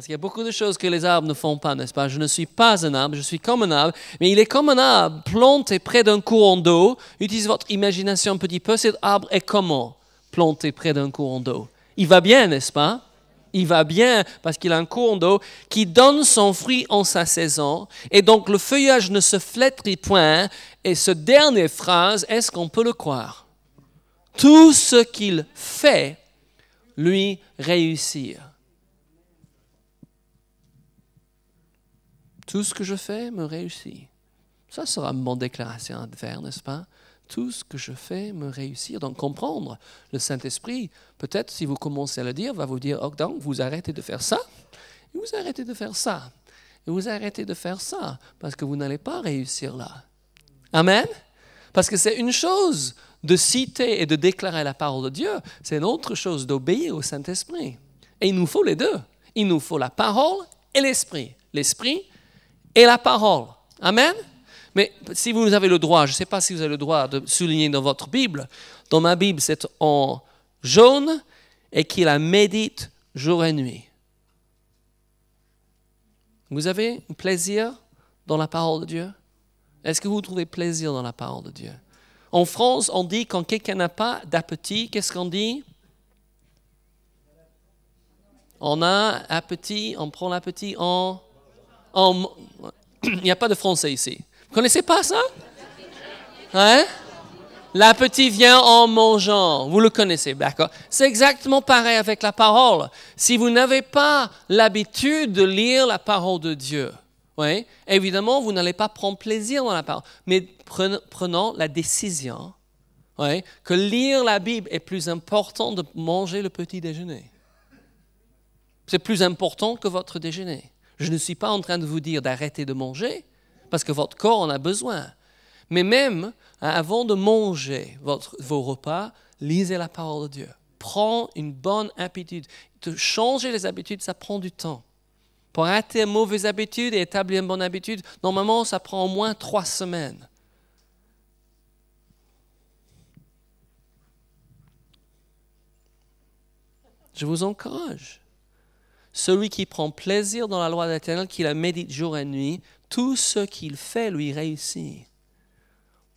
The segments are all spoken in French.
Parce qu'il y a beaucoup de choses que les arbres ne font pas, n'est-ce pas? Je ne suis pas un arbre, je suis comme un arbre, mais il est comme un arbre planté près d'un courant d'eau. Utilisez votre imagination un petit peu. Cet arbre est comment planté près d'un courant d'eau? Il va bien, n'est-ce pas? Il va bien parce qu'il a un courant d'eau qui donne son fruit en sa saison. Et donc le feuillage ne se flétrit point. Et cette dernière phrase, est-ce qu'on peut le croire? Tout ce qu'il fait lui réussir. Tout ce que je fais me réussit. Ça sera une bonne déclaration à faire, n'est-ce pas? Tout ce que je fais me réussir. Donc comprendre le Saint-Esprit, peut-être si vous commencez à le dire, va vous dire, oh, donc vous arrêtez de faire ça, et vous arrêtez de faire ça, et vous arrêtez de faire ça, parce que vous n'allez pas réussir là. Amen? Parce que c'est une chose de citer et de déclarer la parole de Dieu, c'est une autre chose d'obéir au Saint-Esprit. Et il nous faut les deux. Il nous faut la parole et l'Esprit. L'Esprit et la parole. Amen? Mais si vous avez le droit, je ne sais pas si vous avez le droit de souligner dans votre Bible, dans ma Bible c'est en jaune et qu'il la médite jour et nuit. Vous avez plaisir dans la parole de Dieu? Est-ce que vous trouvez plaisir dans la parole de Dieu? En France, on dit quand quelqu'un n'a pas d'appétit, qu'est-ce qu'on dit? On a appétit, on prend l'appétit il n'y a pas de français ici. Vous ne connaissez pas ça? Hein? L'appétit vient en mangeant. Vous le connaissez, d'accord? C'est exactement pareil avec la parole. Si vous n'avez pas l'habitude de lire la parole de Dieu, oui, évidemment, vous n'allez pas prendre plaisir dans la parole. Mais prenons la décision que lire la Bible est plus important de manger le petit déjeuner. C'est plus important que votre déjeuner. Je ne suis pas en train de vous dire d'arrêter de manger, parce que votre corps en a besoin. Mais même, avant de manger vos repas, lisez la parole de Dieu. Prends une bonne habitude. De changer les habitudes, ça prend du temps. Pour arrêter une mauvaise habitude et établir une bonne habitude, normalement, ça prend au moins 3 semaines. Je vous encourage. Celui qui prend plaisir dans la loi de l'Éternel, qui la médite jour et nuit, tout ce qu'il fait lui réussit.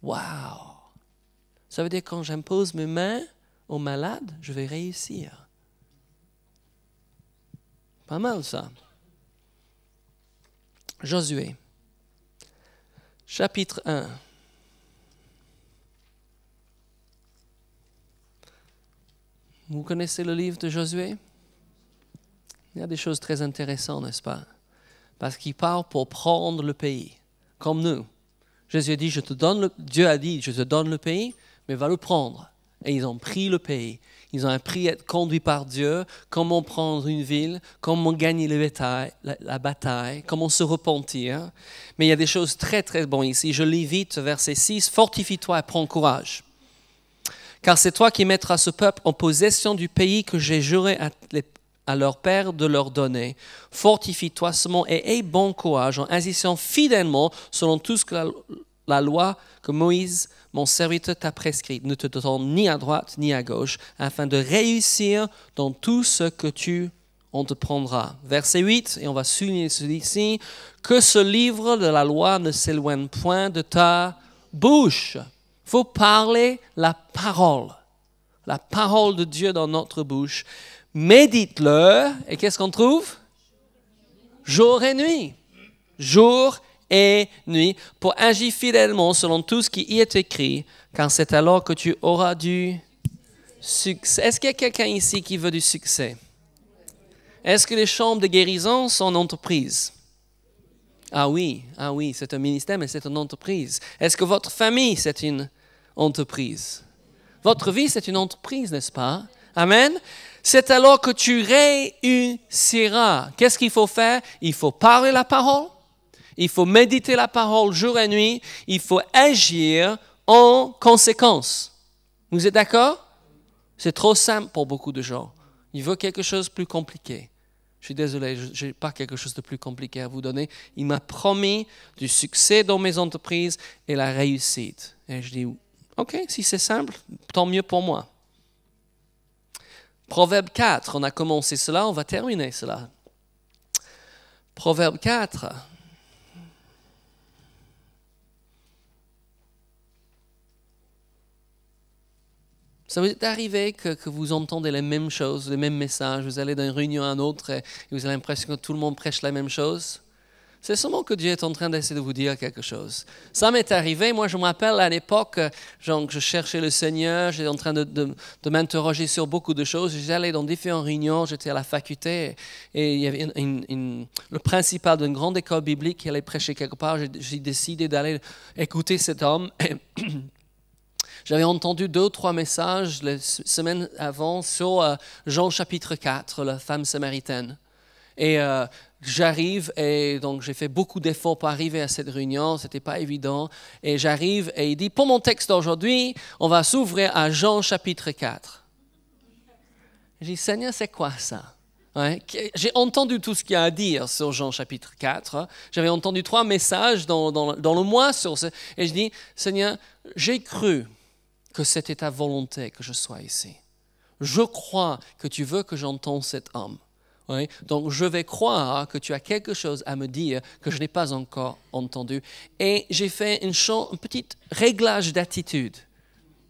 Wow! Ça veut dire que quand j'impose mes mains aux malades, je vais réussir. Pas mal ça. Josué, chapitre 1. Vous connaissez le livre de Josué? Il y a des choses très intéressantes, n'est-ce pas? Parce qu'il part pour prendre le pays, comme nous. Jésus a dit, Dieu a dit, je te donne le pays, mais va le prendre. Et ils ont pris le pays. Ils ont appris à être conduits par Dieu, comment prendre une ville, comment gagner la bataille, comment se repentir. Mais il y a des choses très très bonnes ici. Je lis vite, verset 6. Fortifie-toi et prends courage. Car c'est toi qui mettras ce peuple en possession du pays que j'ai juré à leur père de leur donner. Fortifie-toi seulement et aie bon courage en agissant fidèlement selon tout ce que la loi que Moïse, mon serviteur, t'a prescrite. Ne te tourne ni à droite ni à gauche, afin de réussir dans tout ce que tu entreprendras. Verset 8, et on va souligner ceci, que ce livre de la loi ne s'éloigne point de ta bouche. Il faut parler la parole de Dieu dans notre bouche. Médite-le, et qu'est-ce qu'on trouve? Jour et nuit. Jour et nuit, pour agir fidèlement selon tout ce qui y est écrit, car c'est alors que tu auras du succès. Est-ce qu'il y a quelqu'un ici qui veut du succès? Est-ce que les chambres de guérison sont une entreprise? Ah oui, c'est un ministère, mais c'est une entreprise. Est-ce que votre famille, c'est une entreprise? Votre vie, c'est une entreprise, n'est-ce pas? Amen. C'est alors que tu réussiras. Qu'est-ce qu'il faut faire? Il faut parler la parole. Il faut méditer la parole jour et nuit. Il faut agir en conséquence. Vous êtes d'accord? C'est trop simple pour beaucoup de gens. Ils veulent quelque chose de plus compliqué. Je suis désolé, je n'ai pas quelque chose de plus compliqué à vous donner. Il m'a promis du succès dans mes entreprises et la réussite. Et je dis, OK, si c'est simple, tant mieux pour moi. Proverbe 4, on a commencé cela, on va terminer cela. Proverbe 4. Ça vous est arrivé que vous entendez les mêmes choses, les mêmes messages, vous allez d'une réunion à une autre et vous avez l'impression que tout le monde prêche la même chose? C'est seulement que Dieu est en train d'essayer de vous dire quelque chose. Ça m'est arrivé, moi je me rappelle à l'époque, je cherchais le Seigneur, j'étais en train de m'interroger sur beaucoup de choses, j'allais dans différentes réunions, j'étais à la faculté et il y avait le principal d'une grande école biblique qui allait prêcher quelque part, j'ai décidé d'aller écouter cet homme. J'avais entendu 2 ou 3 messages les semaines avant sur Jean chapitre 4, la femme samaritaine. Et j'arrive, et donc j'ai fait beaucoup d'efforts pour arriver à cette réunion, ce n'était pas évident. Et j'arrive, et il dit, pour mon texte d'aujourd'hui, on va s'ouvrir à Jean chapitre 4. Je dis, Seigneur, c'est quoi ça? Ouais. J'ai entendu tout ce qu'il y a à dire sur Jean chapitre 4. J'avais entendu 3 messages dans le mois sur ce. Et je dis, Seigneur, j'ai cru que c'était ta volonté que je sois ici. Je crois que tu veux que j'entende cet homme. Oui? Donc, je vais croire que tu as quelque chose à me dire que je n'ai pas encore entendu. Et j'ai fait un petit réglage d'attitude.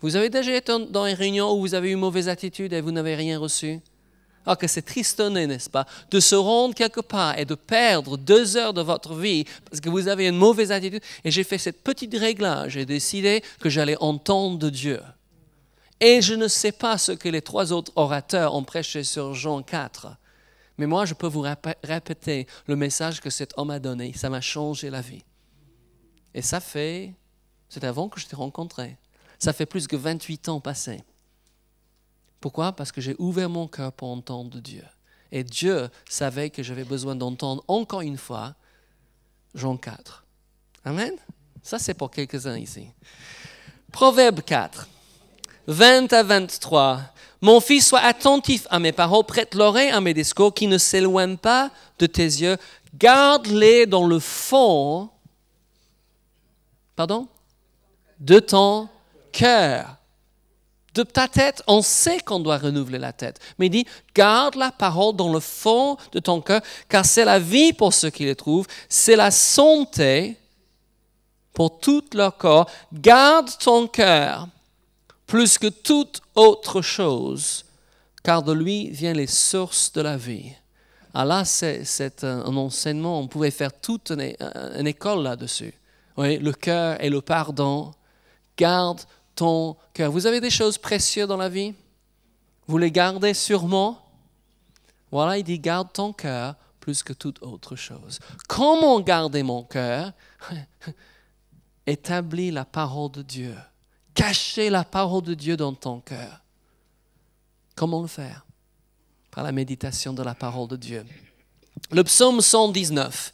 Vous avez déjà été dans une réunion où vous avez eu mauvaise attitude et vous n'avez rien reçu? Ah, que c'est tristonné, n'est-ce pas? De se rendre quelque part et de perdre 2 heures de votre vie parce que vous avez une mauvaise attitude. Et j'ai fait cette petite réglage. J'ai décidé que j'allais entendre de Dieu. Et je ne sais pas ce que les 3 autres orateurs ont prêché sur Jean 4. Mais moi, je peux vous répéter le message que cet homme a donné. Ça m'a changé la vie. Et c'est avant que je t'ai rencontré. Ça fait plus que 28 ans passés. Pourquoi? Parce que j'ai ouvert mon cœur pour entendre Dieu. Et Dieu savait que j'avais besoin d'entendre encore une fois Jean 4. Amen? Ça, c'est pour quelques-uns ici. Proverbe 4, 20 à 23. Mon fils, sois attentif à mes paroles, prête l'oreille à mes discours, qui ne s'éloignent pas de tes yeux. Garde-les dans le fond, de ton cœur. De ta tête, on sait qu'on doit renouveler la tête. Mais il dit, garde la parole dans le fond de ton cœur, car c'est la vie pour ceux qui les trouvent, c'est la santé pour tout leur corps. Garde ton cœur plus que toute autre chose, car de lui viennent les sources de la vie. Alors là, c'est un enseignement, on pouvait faire toute une école là-dessus. Oui, le cœur et le pardon. Garde ton cœur. Vous avez des choses précieuses dans la vie? Vous les gardez sûrement? Voilà, il dit, garde ton cœur plus que toute autre chose. Comment garder mon cœur? Établis la parole de Dieu. Cachez la parole de Dieu dans ton cœur. Comment le faire? Par la méditation de la parole de Dieu. Le psaume 119,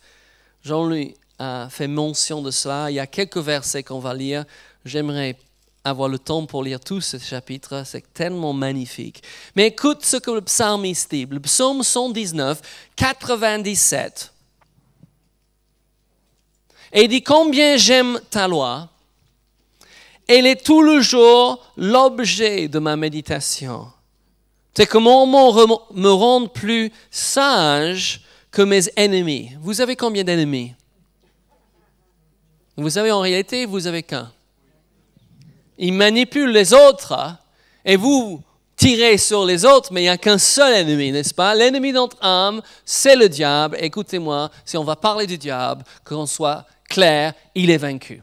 Jean-Louis a fait mention de cela. Il y a quelques versets qu'on va lire. J'aimerais avoir le temps pour lire tout ce chapitre, c'est tellement magnifique. Mais écoute ce que le psalmiste dit, le psaume 119, 97. Et il dit, combien j'aime ta loi, elle est tout le jour l'objet de ma méditation. C'est comment me rendre plus sage que mes ennemis. Vous avez combien d'ennemis? Vous savez, en réalité, vous avez qu'un. Il manipule les autres et vous tirez sur les autres, mais il n'y a qu'un seul ennemi, n'est-ce pas? L'ennemi de notre âme, c'est le diable. Écoutez-moi, si on va parler du diable, qu'on soit clair, il est vaincu.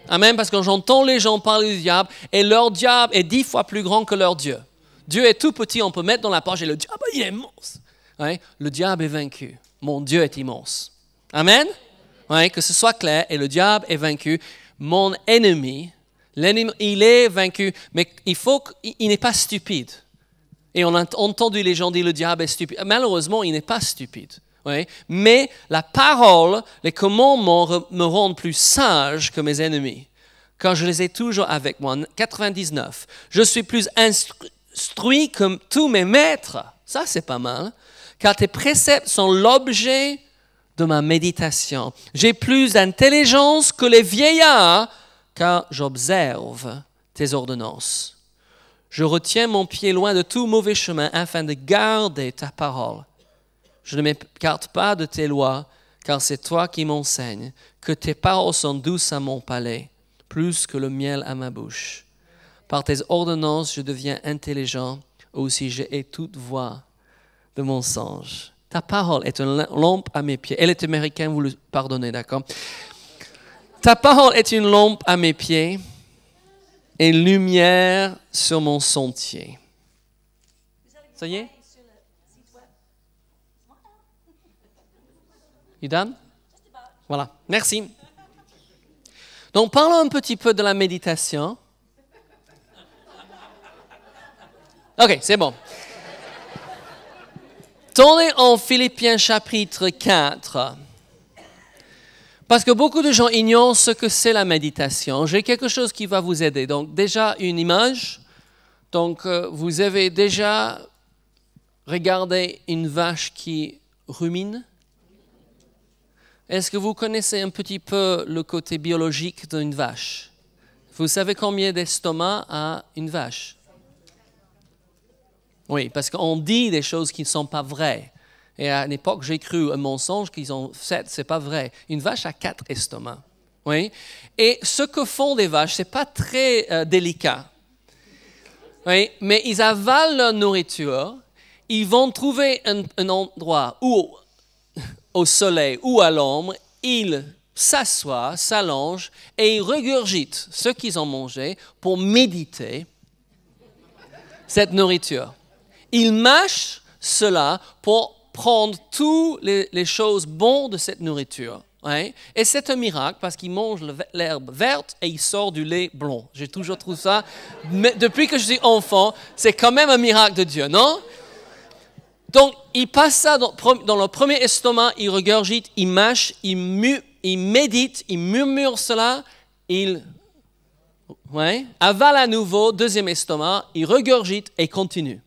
Amen, parce que j'entends les gens parler du diable et leur diable est 10 fois plus grand que leur Dieu. Dieu est tout petit, on peut mettre dans la poche et le diable, il est immense. Ouais, le diable est vaincu. Mon Dieu est immense. Amen? Ouais, que ce soit clair, et le diable est vaincu. Mon ennemi, l'ennemi, il est vaincu, mais il n'est pas stupide. Et on a entendu les gens dire le diable est stupide. Malheureusement, il n'est pas stupide. Oui. Mais la parole, les commandements me rendent plus sage que mes ennemis, car je les ai toujours avec moi. 99. Je suis plus instruit que tous mes maîtres. Ça, c'est pas mal. Car tes préceptes sont l'objet de ma méditation. J'ai plus d'intelligence que les vieillards, car j'observe tes ordonnances. Je retiens mon pied loin de tout mauvais chemin afin de garder ta parole. Je ne m'écarte pas de tes lois, car c'est toi qui m'enseignes, que tes paroles sont douces à mon palais, plus que le miel à ma bouche. Par tes ordonnances, je deviens intelligent, aussi j'ai toute voix de mon songe. Ta parole est une lampe à mes pieds. Elle est américaine, vous le pardonnez, d'accord? Ta parole est une lampe à mes pieds et une lumière sur mon sentier. Ça y est? You done? Voilà, merci. Donc, parlons un petit peu de la méditation. OK, c'est bon. Tournez en Philippiens chapitre 4. Parce que beaucoup de gens ignorent ce que c'est la méditation. J'ai quelque chose qui va vous aider. Donc, déjà, une image. Donc, vous avez déjà regardé une vache qui rumine? Est-ce que vous connaissez un petit peu le côté biologique d'une vache? Vous savez combien d'estomacs a une vache? Oui, parce qu'on dit des choses qui ne sont pas vraies. Et à l'époque, j'ai cru un mensonge qu'ils ont fait, c'est pas vrai. Une vache a 4 estomacs. Oui. Et ce que font des vaches, c'est pas très délicat. Oui, mais ils avalent leur nourriture, ils vont trouver un endroit où au soleil ou à l'ombre, ils s'assoient, s'allongent et ils regurgitent ce qu'ils ont mangé pour méditer cette nourriture. Ils mâchent cela pour prendre toutes les choses bonnes de cette nourriture. Hein? Et c'est un miracle parce qu'ils mangent l'herbe verte et ils sortent du lait blond. J'ai toujours trouvé ça, mais depuis que je suis enfant, c'est quand même un miracle de Dieu, non? Donc, ils passent ça dans leur premier estomac, ils regurgitent, ils mâchent, ils méditent, ils murmurent cela, ils avalent à nouveau, deuxième estomac, ils regurgitent et continuent.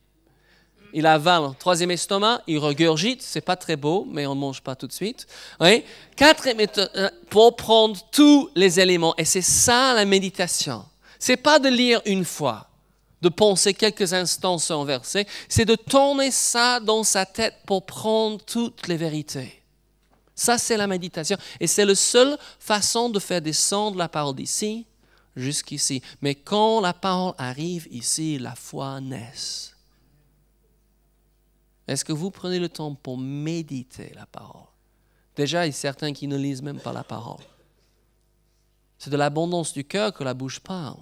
Ils avalent, troisième estomac, ils regurgitent, c'est pas très beau, mais on ne mange pas tout de suite. Quatrième estomac, pour prendre tous les éléments, et c'est ça la méditation. C'est pas de lire une fois, de penser quelques instants sur un verset, c'est de tourner ça dans sa tête pour prendre toutes les vérités. Ça, c'est la méditation. Et c'est la seule façon de faire descendre la parole d'ici jusqu'ici. Mais quand la parole arrive ici, la foi naît. Est-ce que vous prenez le temps pour méditer la parole? Déjà, il y a certains qui ne lisent même pas la parole. C'est de l'abondance du cœur que la bouche parle.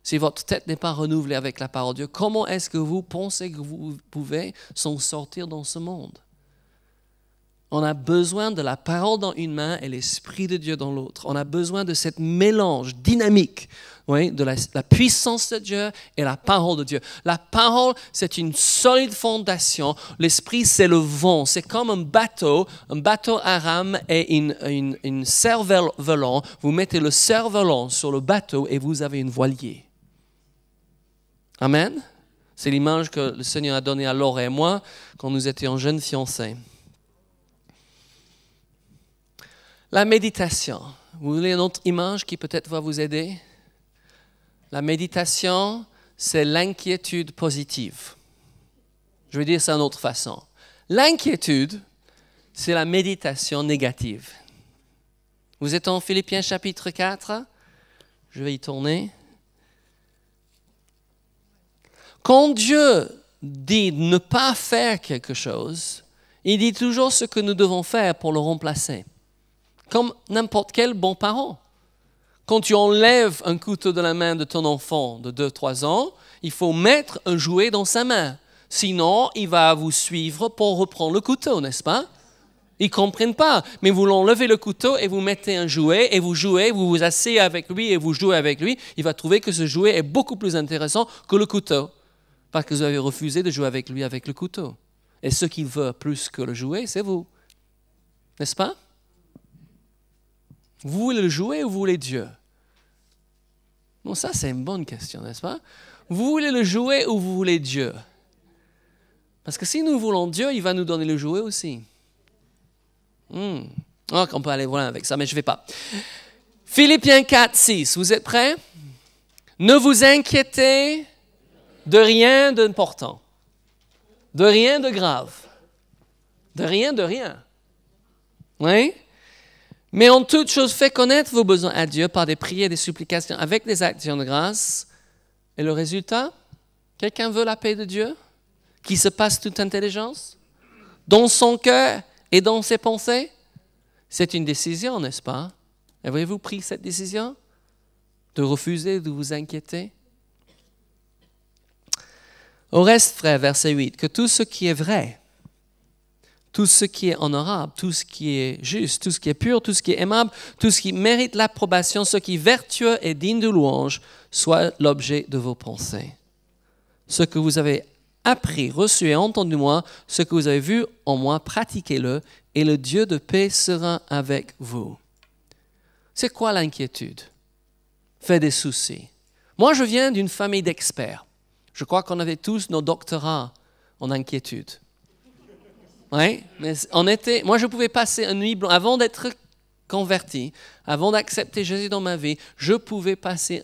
Si votre tête n'est pas renouvelée avec la parole de Dieu, comment est-ce que vous pensez que vous pouvez s'en sortir dans ce monde? On a besoin de la parole dans une main et l'Esprit de Dieu dans l'autre. On a besoin de cette mélange dynamique, de la puissance de Dieu et la parole de Dieu. La parole, c'est une solide fondation. L'Esprit, c'est le vent. C'est comme un bateau à rame et une cerf-volant. Vous mettez le cerf-volant sur le bateau et vous avez une voilier. Amen. C'est l'image que le Seigneur a donnée à Laure et moi quand nous étions jeunes fiancés. La méditation. Vous voulez une autre image qui peut-être va vous aider? La méditation, c'est l'inquiétude positive. Je vais dire ça d'une autre façon. L'inquiétude, c'est la méditation négative. Vous êtes en Philippiens chapitre 4. Je vais y tourner. Quand Dieu dit de ne pas faire quelque chose, il dit toujours ce que nous devons faire pour le remplacer. Comme n'importe quel bon parent. Quand tu enlèves un couteau de la main de ton enfant de 2-3 ans, il faut mettre un jouet dans sa main. Sinon, il va vous suivre pour reprendre le couteau, n'est-ce pas? Ils ne comprennent pas. Mais vous l'enlevez le couteau et vous mettez un jouet et vous jouez, vous vous asseyez avec lui et vous jouez avec lui. Il va trouver que ce jouet est beaucoup plus intéressant que le couteau. Parce que vous avez refusé de jouer avec lui avec le couteau. Et ce qu'il veut plus que le jouet, c'est vous. N'est-ce pas? Vous voulez le jouet ou vous voulez Dieu? Bon, ça, c'est une bonne question, n'est-ce pas? Vous voulez le jouet ou vous voulez Dieu? Parce que si nous voulons Dieu, il va nous donner le jouet aussi. On peut aller loin avec ça, mais je ne vais pas. Philippiens 4, 6, vous êtes prêts? Ne vous inquiétez de rien d'important, de rien de grave. De rien, de rien. Oui? Mais en toute chose, faites connaître vos besoins à Dieu par des prières et des supplications avec des actions de grâce. Et le résultat? Quelqu'un veut la paix de Dieu? Qui se passe toute intelligence? Dans son cœur et dans ses pensées? C'est une décision, n'est-ce pas? Avez-vous pris cette décision? De refuser de vous inquiéter? Au reste, frères, verset 8, que tout ce qui est vrai, tout ce qui est honorable, tout ce qui est juste, tout ce qui est pur, tout ce qui est aimable, tout ce qui mérite l'approbation, ce qui est vertueux et digne de louange, soit l'objet de vos pensées. Ce que vous avez appris, reçu et entendu de moi, ce que vous avez vu en moi, pratiquez-le, et le Dieu de paix sera avec vous. C'est quoi l'inquiétude? Fait des soucis. Moi, je viens d'une famille d'experts. Je crois qu'on avait tous nos doctorats en inquiétude. Oui, mais moi je pouvais passer une nuit blanche, avant d'être converti, avant d'accepter Jésus dans ma vie, je pouvais passer